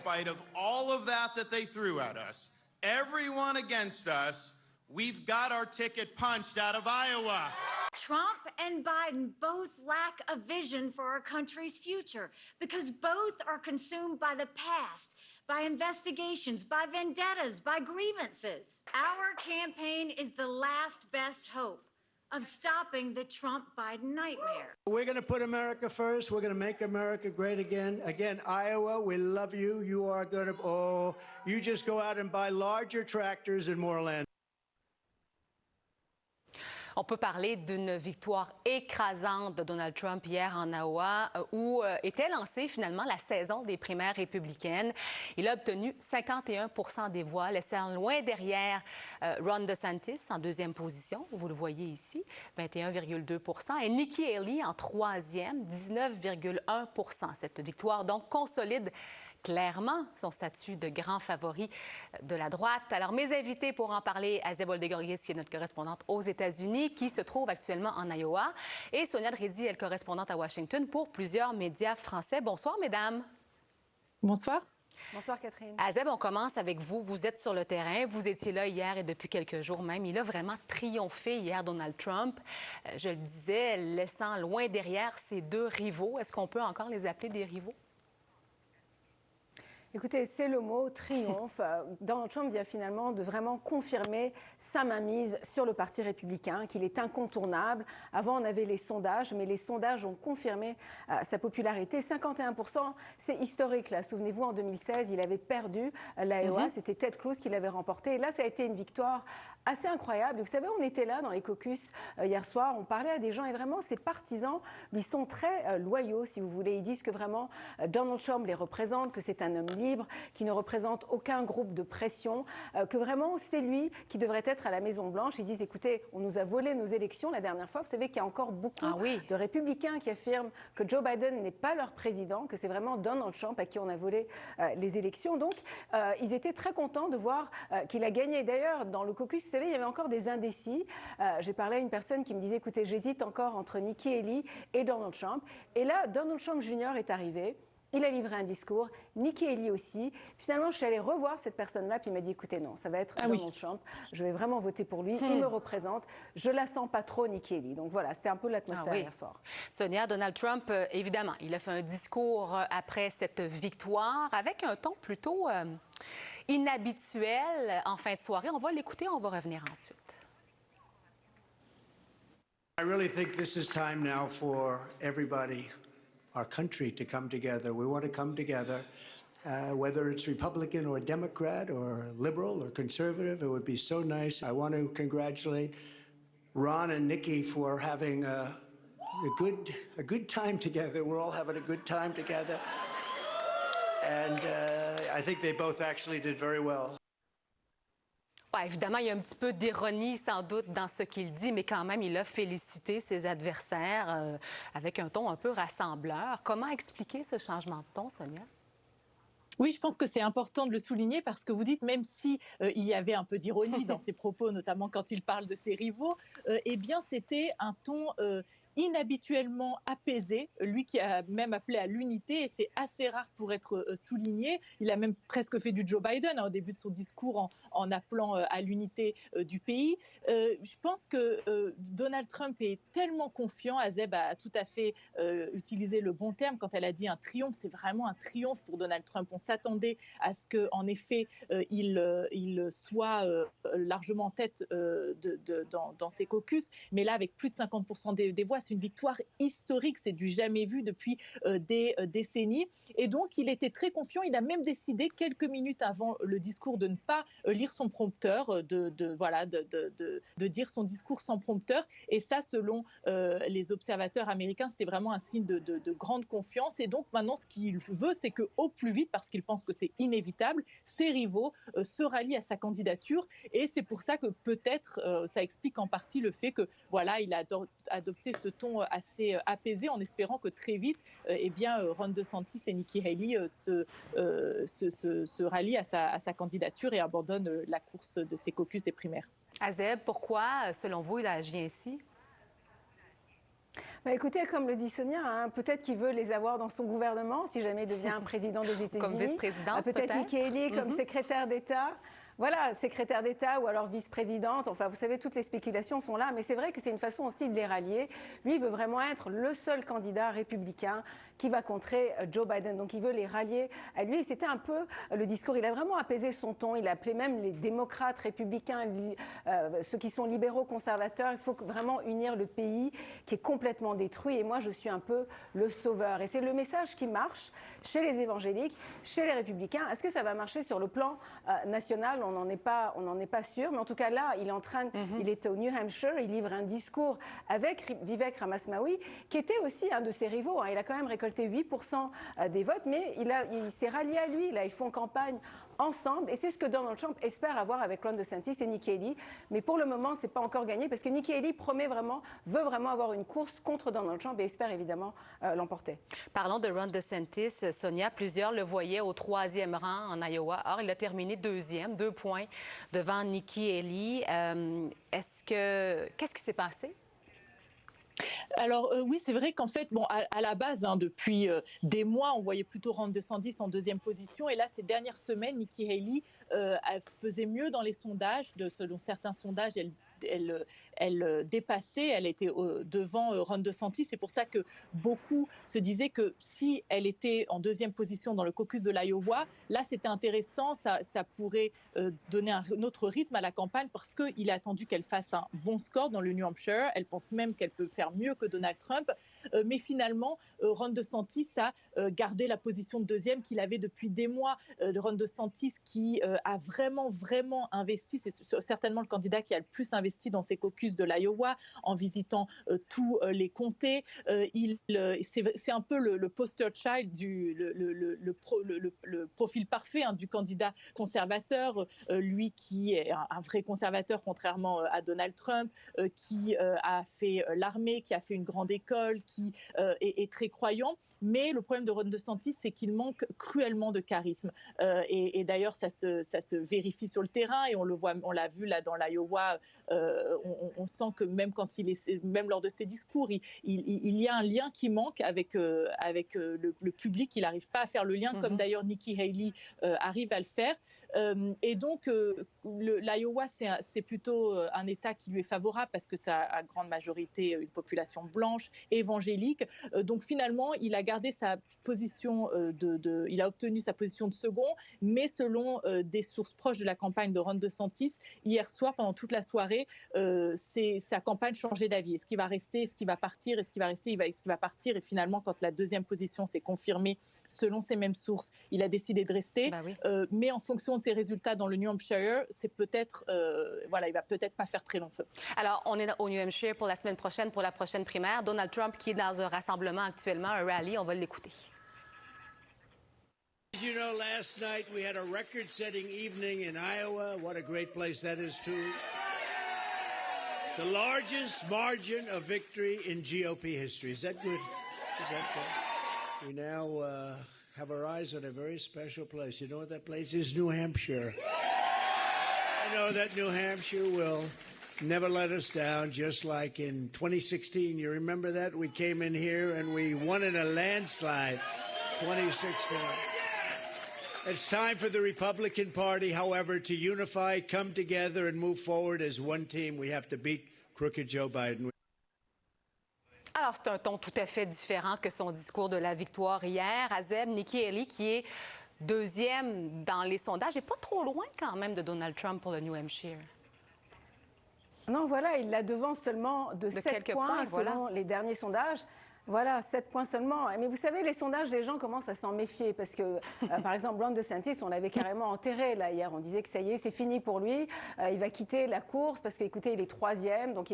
spite of all of that they threw at us, everyone against us, we've got our ticket punched out of Iowa. Trump and Biden both lack a vision for our country's future because both are consumed by the past, by investigations, by vendettas, by grievances. Our campaign is the last best hope of stopping the Trump-Biden nightmare. We're going to put America first. We're going to make America great again. Again, Iowa, we love you. You are going to, you just go out and buy larger tractors and more land. On peut parler d'une victoire écrasante de Donald Trump hier en Iowa, où était lancée finalement la saison des primaires républicaines. Il a obtenu 51 % des voix, laissant loin derrière Ron DeSantis en deuxième position, vous le voyez ici, 21,2 %, et Nikki Haley en troisième, 19,1 %. Cette victoire donc consolide clairement son statut de grand favori de la droite. Alors, mes invités pour en parler, Azeb Oldegorgis, qui est notre correspondante aux États-Unis, qui se trouve actuellement en Iowa, et Sonia Dredi, elle correspondante à Washington pour plusieurs médias français. Bonsoir, mesdames. Bonsoir. Bonsoir, Catherine. Azeb, on commence avec vous. Vous êtes sur le terrain. Vous étiez là hier et depuis quelques jours même. Il a vraiment triomphé hier, Donald Trump. Je le disais, laissant loin derrière ses deux rivaux. Est-ce qu'on peut encore les appeler des rivaux? Écoutez, c'est le mot triomphe. Donald Trump vient finalement de vraiment confirmer sa mainmise sur le Parti républicain, qu'il est incontournable. Avant, on avait les sondages, mais les sondages ont confirmé sa popularité. 51 %, c'est historique. Là, souvenez-vous, en 2016, il avait perdu l'Iowa. C'était Ted Cruz qui l'avait remporté. Et là, ça a été une victoire assez incroyable. Vous savez, on était là dans les caucus hier soir, on parlait à des gens et vraiment, ses partisans lui sont très loyaux, si vous voulez. Ils disent que vraiment, Donald Trump les représente, que c'est un homme libre, qui ne représente aucun groupe de pression, que vraiment, c'est lui qui devrait être à la Maison-Blanche. Ils disent, écoutez, on nous a volé nos élections la dernière fois. Vous savez qu'il y a encore beaucoup de républicains qui affirment que Joe Biden n'est pas leur président, que c'est vraiment Donald Trump à qui on a volé les élections. Donc, ils étaient très contents de voir qu'il a gagné. D'ailleurs, dans le caucus, vous savez, il y avait encore des indécis. J'ai parlé à une personne qui me disait, écoutez, j'hésite encore entre Nikki Haley et Donald Trump. Et là, Donald Trump Jr. est arrivé. Il a livré un discours, Nikki Haley aussi. Finalement, je suis allée revoir cette personne-là, puis il m'a dit, écoutez, non, ça va être Donald Trump. Je vais vraiment voter pour lui. Il me représente. Je la sens pas trop, Nikki Haley. Donc voilà, c'était un peu l'atmosphère hier soir. Sonia, Donald Trump, évidemment, il a fait un discours après cette victoire avec un ton plutôt inhabituel en fin de soirée. On va l'écouter, on va revenir ensuite. I really think this is time now for everybody, our country, to come together. We want to come together, whether it's Republican or Democrat or liberal or conservative. It would be so nice. I want to congratulate Ron and Nikki for having a good time together. We're all having a good time together. And I think they both actually did very well. Ouais, évidemment, il y a un petit peu d'ironie sans doute dans ce qu'il dit, mais quand même, il a félicité ses adversaires avec un ton un peu rassembleur. Comment expliquer ce changement de ton, Sonia? Oui, je pense que c'est important de le souligner parce que vous dites, même si il y avait un peu d'ironie dans ses propos, notamment quand il parle de ses rivaux, eh bien, c'était un ton inhabituellement apaisé, lui qui a même appelé à l'unité, et c'est assez rare pour être souligné. Il a même presque fait du Joe Biden au début de son discours en appelant à l'unité du pays. Je pense que Donald Trump est tellement confiant. Azeb a tout à fait utilisé le bon terme quand elle a dit un triomphe. C'est vraiment un triomphe pour Donald Trump. On s'attendait à ce qu'en effet, il soit largement en tête dans ses caucus, mais là, avec plus de 50 % des voix, c'est une victoire historique, c'est du jamais vu depuis des décennies. Et donc, il était très confiant. Il a même décidé, quelques minutes avant le discours, de ne pas lire son prompteur, de dire son discours sans prompteur. Et ça, selon les observateurs américains, c'était vraiment un signe de grande confiance. Et donc, maintenant, ce qu'il veut, c'est qu'au plus vite, parce qu'il pense que c'est inévitable, ses rivaux se rallient à sa candidature. Et c'est pour ça que peut-être, ça explique en partie le fait que, voilà, il a adopté ce ton assez apaisé, en espérant que très vite, eh bien, Ron DeSantis et Nikki Haley se rallient à sa candidature et abandonnent la course de ses caucus et primaires. Azeb, pourquoi, selon vous, il a agi ainsi? Bah écoutez, comme le dit Sonia, hein, peut-être qu'il veut les avoir dans son gouvernement si jamais il devient président des États-Unis. Comme vice-présidente, peut-être Nikki Haley comme secrétaire d'État. Voilà, secrétaire d'État ou alors vice-présidente. Enfin, vous savez, toutes les spéculations sont là. Mais c'est vrai que c'est une façon aussi de les rallier. Lui, il veut vraiment être le seul candidat républicain qui va contrer Joe Biden. Donc, il veut les rallier à lui. Et c'était un peu le discours. Il a vraiment apaisé son ton. Il a appelé même les démocrates, républicains, ceux qui sont libéraux, conservateurs. Il faut vraiment unir le pays qui est complètement détruit. Et moi, je suis un peu le sauveur. Et c'est le message qui marche chez les évangéliques, chez les républicains. Est-ce que ça va marcher sur le plan national? On n'en est pas sûr, mais en tout cas là, il était au New Hampshire, il livre un discours avec Vivek Ramaswamy, qui était aussi un de ses rivaux. Hein. Il a quand même récolté 8% des votes, mais il s'est rallié à lui. Là, ils font campagne ensemble, et c'est ce que Donald Trump espère avoir avec Ron DeSantis et Nikki Haley. Mais pour le moment, c'est pas encore gagné, parce que Nikki Haley veut vraiment avoir une course contre Donald Trump et espère évidemment l'emporter. Parlons de Ron DeSantis. Sonia, plusieurs le voyaient au 3e rang en Iowa. Or, il a terminé 2e, 2 points devant Nikki Haley. Qu'est-ce qui s'est passé? Alors oui, c'est vrai qu'en fait, à la base, hein, depuis des mois, on voyait plutôt Ron DeSantis en 2e position. Et là, ces dernières semaines, Nikki Haley elle faisait mieux dans les sondages. Selon certains sondages, elle dépassait, elle était devant Ron DeSantis. C'est pour ça que beaucoup se disaient que si elle était en 2e position dans le caucus de l'Iowa, là c'était intéressant, ça pourrait donner un autre rythme à la campagne, parce qu'il a attendu qu'elle fasse un bon score dans le New Hampshire. Elle pense même qu'elle peut faire mieux que Donald Trump. Mais finalement, Ron DeSantis a gardé la position de 2e qu'il avait depuis des mois. Ron DeSantis qui a vraiment investi, c'est certainement le candidat qui a le plus investi dans ses caucus de l'Iowa, en visitant tous les comtés. C'est un peu le poster child, le profil parfait, hein, du candidat conservateur, lui qui est un vrai conservateur contrairement à Donald Trump, qui a fait l'armée, qui a fait une grande école, qui est très croyant. Mais le problème de Ron DeSantis, c'est qu'il manque cruellement de charisme. Et d'ailleurs, ça se vérifie sur le terrain, et on l'a vu là dans l'Iowa. On sent que même lors de ses discours, il y a un lien qui manque avec le public. Il n'arrive pas à faire le lien, comme d'ailleurs Nikki Haley arrive à le faire. Et donc, l'Iowa, c'est plutôt un État qui lui est favorable, parce que ça a à grande majorité une population blanche, évangélique. Donc finalement, il a gardé sa position il a obtenu sa position de second, mais selon des sources proches de la campagne de Ron DeSantis, hier soir, pendant toute la soirée, sa campagne changeait d'avis. Est-ce qu'il va rester? Est-ce qu'il va partir? Est-ce qu'il va rester? Est-ce qu'il va partir? Et finalement, quand la 2e position s'est confirmée, selon ces mêmes sources, il a décidé de rester. Oui. Mais en fonction de ses résultats dans le New Hampshire, c'est peut-être, il va peut-être pas faire très long feu. Alors, on est au New Hampshire pour la semaine prochaine, pour la prochaine primaire. Donald Trump qui est dans un rassemblement actuellement, un rallye, on va l'écouter. As you know, last night we had a record-setting evening in Iowa. What a great place that is, too. The largest margin of victory in GOP history. Is that good? Is that good? We now have our eyes on a very special place. You know what that place is? New Hampshire. I know that New Hampshire will never let us down, just like in 2016. You remember that? We came in here and we won in a landslide. 2016. It's time for the Republican Party, however, to unify, come together, and move forward as one team. We have to beat crooked Joe Biden. Alors, c'est un ton tout à fait différent que son discours de la victoire hier. Azeb, Nikki Haley, qui est 2e dans les sondages, et pas trop loin quand même de Donald Trump pour le New Hampshire. Non, voilà, il la devance seulement de 7 points selon les derniers sondages. Voilà, 7 points seulement. Mais vous savez, les sondages, les gens commencent à s'en méfier parce que, par exemple, Ron DeSantis, on l'avait carrément enterré là hier. On disait que ça y est, c'est fini pour lui. Il va quitter la course parce qu'écoutez, il est 3e. Donc,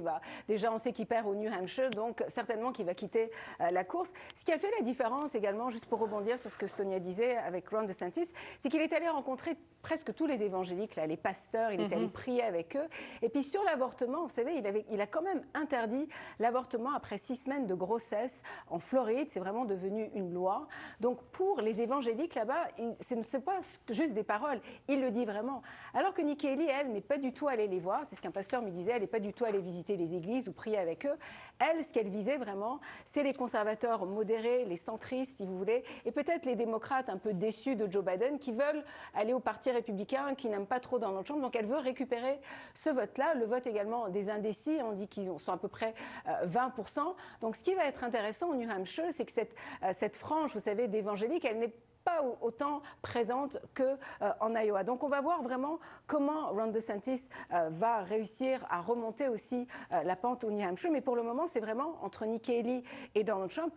déjà, on sait qu'il perd au New Hampshire. Donc, certainement qu'il va quitter la course. Ce qui a fait la différence également, juste pour rebondir sur ce que Sonia disait avec Ron DeSantis, c'est qu'il est allé rencontrer presque tous les évangéliques, là, les pasteurs. Il est allé prier avec eux. Et puis, sur l'avortement, vous savez, il a quand même interdit l'avortement après 6 semaines de grossesse. en Floride, c'est vraiment devenu une loi. Donc pour les évangéliques là-bas, ce n'est pas juste des paroles, il le dit vraiment. Alors que Nikki Haley, elle, n'est pas du tout allée les voir, c'est ce qu'un pasteur me disait, elle n'est pas du tout allée visiter les églises ou prier avec eux. Elle, ce qu'elle visait vraiment, c'est les conservateurs modérés, les centristes, si vous voulez, et peut-être les démocrates un peu déçus de Joe Biden qui veulent aller au Parti républicain, qui n'aiment pas trop Donald Trump. Donc elle veut récupérer ce vote-là, le vote également des indécis. On dit qu'ils sont à peu près 20%. Donc ce qui va être intéressant au New Hampshire, c'est que cette frange, vous savez, d'évangéliques, elle n'est pas autant présente qu'en Iowa. Donc on va voir vraiment comment Ron DeSantis va réussir à remonter aussi la pente au New Hampshire. Mais pour le moment, c'est vraiment entre Nikki Haley et Donald Trump.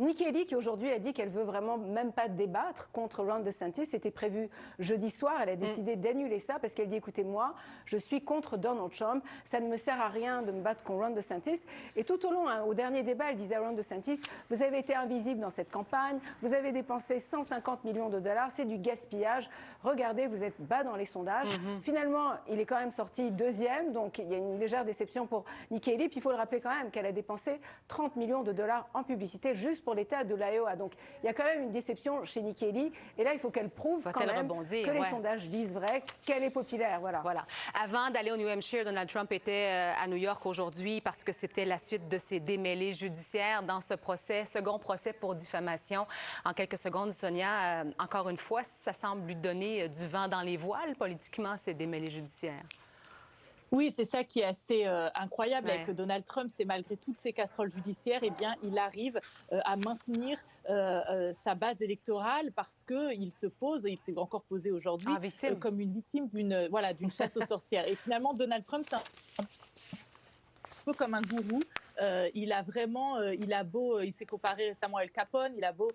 Nikki Haley, qui aujourd'hui a dit qu'elle veut vraiment même pas débattre contre Ron DeSantis, c'était prévu jeudi soir. Elle a décidé d'annuler ça parce qu'elle dit, écoutez, moi, je suis contre Donald Trump. Ça ne me sert à rien de me battre contre Ron DeSantis. Et tout au long, au dernier débat, elle disait à Ron DeSantis, vous avez été invisible dans cette campagne, vous avez dépensé 150 millions de dollars, c'est du gaspillage. Regardez, vous êtes bas dans les sondages. Finalement, il est quand même sorti deuxième, donc il y a une légère déception pour Nikki Haley. Puis il faut le rappeler quand même qu'elle a dépensé 30 millions de dollars en publicité juste pour l'État de l'Iowa. Donc, il y a quand même une déception chez Nikki Haley. Et là, il faut qu'elle prouve quand même que les sondages disent vrai, qu'elle est populaire. Voilà. Avant d'aller au New Hampshire, Donald Trump était à New York aujourd'hui parce que c'était la suite de ses démêlés judiciaires dans ce procès, second procès pour diffamation. En quelques secondes, Sonia, encore une fois, ça semble lui donner du vent dans les voiles politiquement, ces démêlés judiciaires. Oui, c'est ça qui est assez incroyable avec Donald Trump, c'est malgré toutes ces casseroles judiciaires, eh bien, il arrive à maintenir sa base électorale parce qu'il se pose, il s'est encore posé aujourd'hui comme une victime d'une chasse aux sorcières. Et finalement, Donald Trump, c'est un peu comme un gourou. Il s'est comparé récemment à Al Capone, il a beau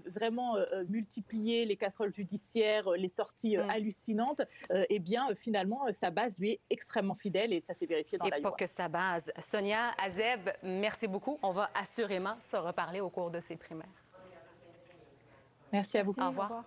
vraiment multiplier les casseroles judiciaires, les sorties hallucinantes, eh bien finalement sa base lui est extrêmement fidèle et ça s'est vérifié dans l'Iowa. Et pas que sa base. Sonia, Azeb, merci beaucoup. On va assurément se reparler au cours de ces primaires. Merci à vous. Merci, au revoir.